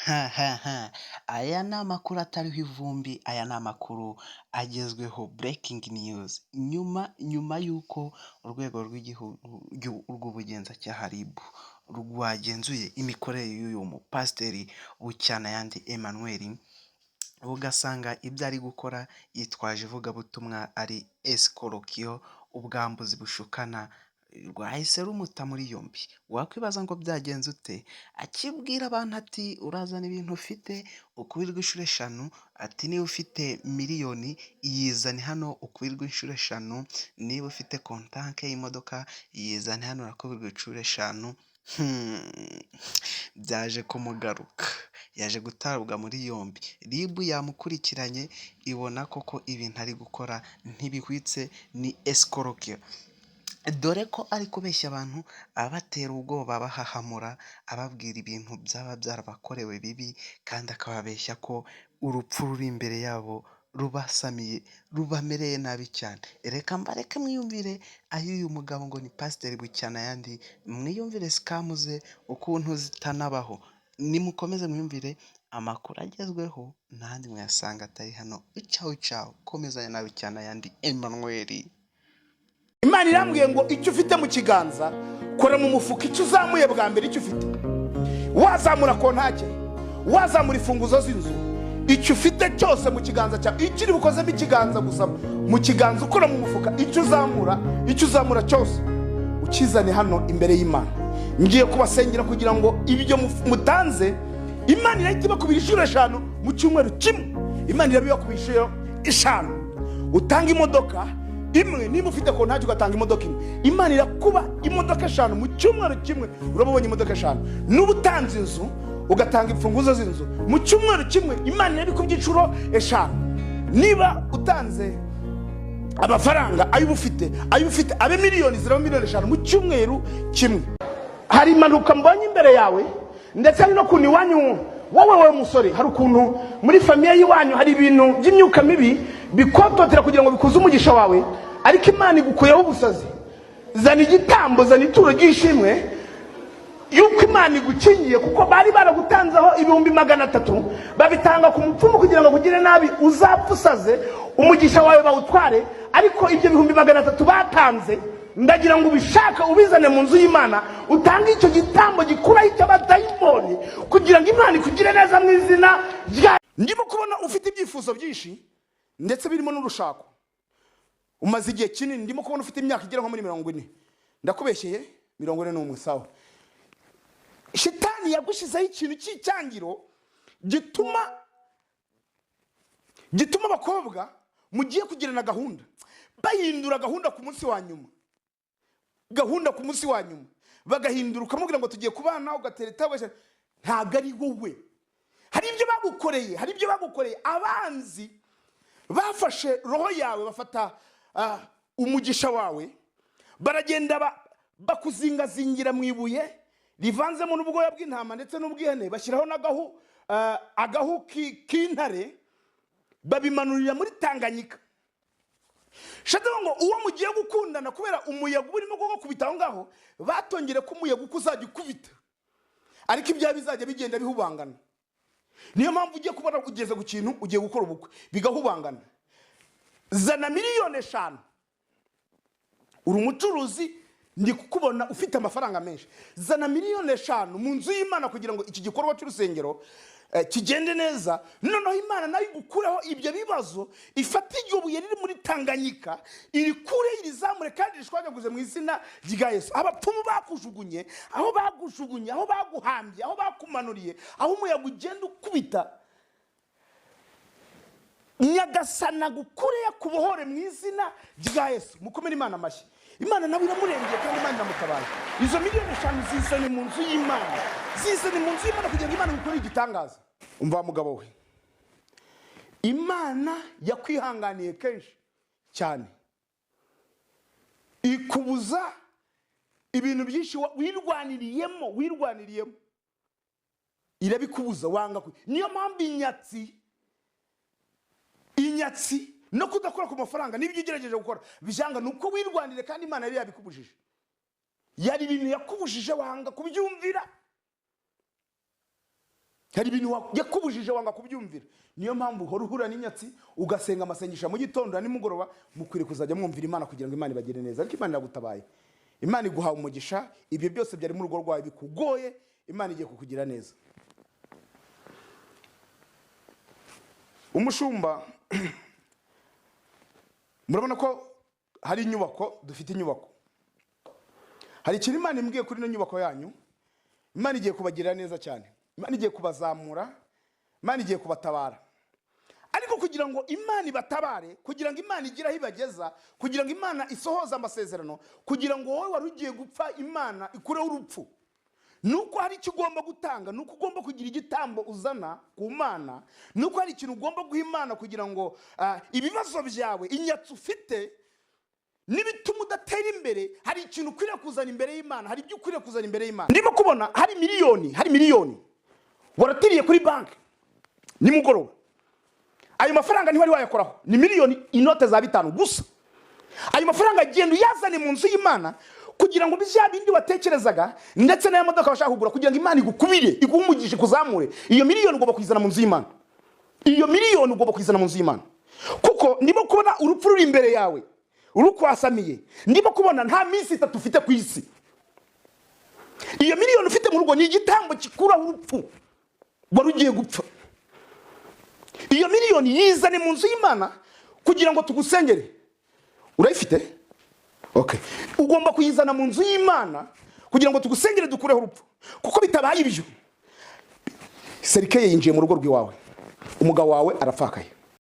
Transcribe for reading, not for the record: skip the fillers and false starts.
Ha ha ha! Aya ni amakuru atariho ivumbi, aya ni amakuru agezweho breaking news. Nyuma y'uko urwego rw'igihugu rw'ubugenzacyaha RIB rwagenzuye imikorere y'uyu mupasiteri Bucyanayandi Emmanuel, bugasanga ibyo ari gukora yitwaje ivugabutumwa ari escroquerie, ubwambuzi bushukana, rwahise rumuta muri yombi. Wakwibaza ngo byagenze ute? Akibwira abantu ati urazana ibintu ufite ukubirwa inshuro eshanu, ati niba ufite miliyoni yizane hano ukubirwa inshuro eshanu, niba ufite kontanke y'imodoka yizane hano urakubirwa inshuro eshanu. Byaje kumugaruka, yaje gutabwa muri yombi. RIB yamukurikiranye ibona koko ibintu ari gukora ntibihwitse, ni escroquerie. Dore ko ari kubeshya abantu, abatera ubwoba, abahahamura, ababwira ibintu byaba byarabakorewe bibi, kandi akababeshya ko urupfu ruri imbere yabo rubasamiye, rubamereye nabi cyane. Reka mbareke mwiyumvire ay'uyu mugabo ngo ni Pasiteri Bucyanayandi, mwiyumvire scam ze ukuntu zitanabaho. Nimukomeze mwiyumvire amakuru agezweho, n'ahandi mwayasanga atari hano. Ciao ciao, komezanya na Bucyanayandi Emmanuel. Imana irambwiye ngo icyo ufite mu kiganza kora mu mufuka, icyo uzamuye bwa mbere icyo ufite, wazamura kontake, wazamura imfunguzo z'inzu, icyo ufite cyose mu kiganza cyawe, icyo uri bukozemo ikiganza gusa mu kiganza, ukora mu mufuka, icyo uzamura cyose ukizane hano imbere y'Imana. Ngiye kubasengera kugira ngo ibyo mutanze Imana irahita ibakubira inshuro eshanu mu cyumweru kimwe. Imana irabibakubira inshuro eshanu. Utanga imodoka imwe, niba ufite kontake ugatanga imodoka imwe, Imana irakuba imodoka eshanu mu cyumweru kimwe. Urabonye imodoka eshanu. N'ubutanze inzu ugatanga imfunguzo z'inzu mu cyumweru kimwe, Imana irabikubye inshuro eshanu. Niba utanze amafaranga ayo ufite abe miliyoni, ziraba miliyoni eshanu mu cyumweru kimwe. Hari impanuka mbonye imbere yawe, ndetse hari no kuntu iwanyu wowe musore, hari ukuntu muri famiye y'iwanyu hari ibintu by'imyuka mibi bikototera kugira ngo bikuze umugisha wawe, ariko Imana igukuyeho ubusazi. Zana igitambo, zana ituro ry'ishimwe yuko Imana igukingiye, kuko bari baragutanzaho 300,000 babitanga ku mupfumu kugira ngo kugire nabi, uzapfusaze umugisha wawe bawutware. Ariko ibyo 300,000 batanze, ndagira ngo ubishaka ubizane mu nzu y'Imana, utange icyo gitambo gikuraho icy'abadayimoni, kugira ngo Imana ikugire neza mu izina rya. Ndimo kubona ufite ibyifuzo byinshi ndetse birimo n'urushako. Umaze igihe kinini, ndimo kubona ufite imyaka igera nko muri 40. Ndakubeshyeye 41. Sawa. Shitani yagushizeho ikintu cy'icyangiro gituma abakobwa mugiye kugirana gahunda bahindura gahunda ku munsi wa nyuma, bagahindura, ukamubwira ngo tugiye kubana, ugatereta. Ntabwo ari wowe. Hari ibyo bagukoreye, abanzi bafashe roho yawe, bafata umugisha wawe, baragenda bakuzingazingira mu ibuye rivanzemo n'ubwoya bw'intama ndetse n'ubw'ihene, bashyiraho agahu k'intare, babimanurira muri Tanganyika. Shadabo ngo uwo mugiye gukundana, kubera umuyaga urimo kugukubita aho ngaho, batongere ko umuyaga ukuzajya ukubita, ariko ibya bizajya bigenda bihubangana. Niyo mpamvu ugiye kubona ugeze ku kintu, ugiye gukora ubukwe, bigahubangana. Zana miliyoni 5. Uri umucuruzi, ndi kukubona ufite amafaranga menshi. Zana miliyoni 5 mu nzu y'Imana kugira ngo iki gikorwa cy'urusengero kigende neza. Noneho Imana nayo igukureho ibyo bibazo, ifata iryo buye riri muri Tanganyika, irikure irizamure kandi rishwanyaguze mu izina rya Yesu. Abapfumu bakujugunye, aho baguhambye, aho bakumanuriye, aho umuyaga ugenda ukubita, Nyagasana gukure yakubohore mu izina rya Yesu. Mukomere Imana amashyi. Imana nawe iramurengeye kandi Imana iramutabaye. Izo miliyoni 5 zizane mu nzu y'Imana, kugira ngo Imana ikore igitangaza. Umva mugabo we, Imana yakwihanganiye kenshi cyane, ikubuza ibintu byinshi wirwaniriyemo, irabikubuza, wanga. Niyo mpamvu inyatsi no kudakora ku mafaranga n'ibyo ugerageje gukora bijanga, nuko wirwanire kandi Imana yari yabikubujije. Yari ibintu yakubujije, wanga kubyumvira. hari ibintu yakubujije wanga kubyumvira. Niyo mpamvu uhora uhura n'inyatsi ugasenga amasengesho mu gitondo na nimugoroba, mukwiriye kuzajya mwumvira Imana kugira ngo Imana ibagire neza. Ariko Imana iragutabaye, Imana iguha umugisha. Ibyo byose byari mu rugo rwawe bikugoye, Imana igiye kukugira neza. Umushumba, murabona ko hari inyubako, dufite inyubako. Hari ikintu Imana imbwiye kuri ino nyubako yanyu. Imana igiye kubagirira neza cyane, Imana igiye kubazamura, Imana igiye kubatabara. Ariko kugira ngo Imana ibatabare, kugira ngo Imana igire aho ibageza, kugira ngo Imana isohoze amasezerano, kugira ngo wowe wari ugiye gupfa Imana ikureho urupfu, nuko hari icyo ugomba gutanga, nuko ugomba kugira igitambo uzana ku Mana, nuko hari ikintu ugomba guha Imana kugira ngo ibibazo byawe, inyatsi ufite n'ibituma udatera imbere, hari ikintu ukwiriye kuzana imbere y'Imana, hari ibyo ukwiriye kuzana imbere y'Imana. Ndimo kubona hari miliyoni waratiriye kuri banki nimugoroba. Ayo mafaranga ntiwari wayakoraho, ni miliyoni inote za 5 gusa. Ayo mafaranga agenda uyazane mu nzu y'Imana kugira ngo bizya bindi watekerezaga ndetse n'aya modoka bashaka kugura, kugira ngo Imana igukubire, igumugishe, kuzamure. Iyo miliyoni ugomba kuyizana mu nzu y'Imana, iyo miliyoni ugomba kuyizana mu nzu y'Imana. Kuko ndimo kubona urupfu ruri imbere yawe, urukwasamiye. Ndimo kubona nta minsi 3 ufite ku isi. Iyo miliyoni ufite mu rugo ni igitambo kikuraho urupfu wari ugiye gupfa. Iyo miliyoni yizane mu nzu y'Imana kugira ngo tugusengere. Urayifite? Okay. Ugomba kuyizana mu nzu y'Imana kugira ngo tugusengere dukureho urupfu. Kuko bitabaye ibyo, serikeye yinjiye mu rugo rw'iwawe, umugabo wawe arapfakaye.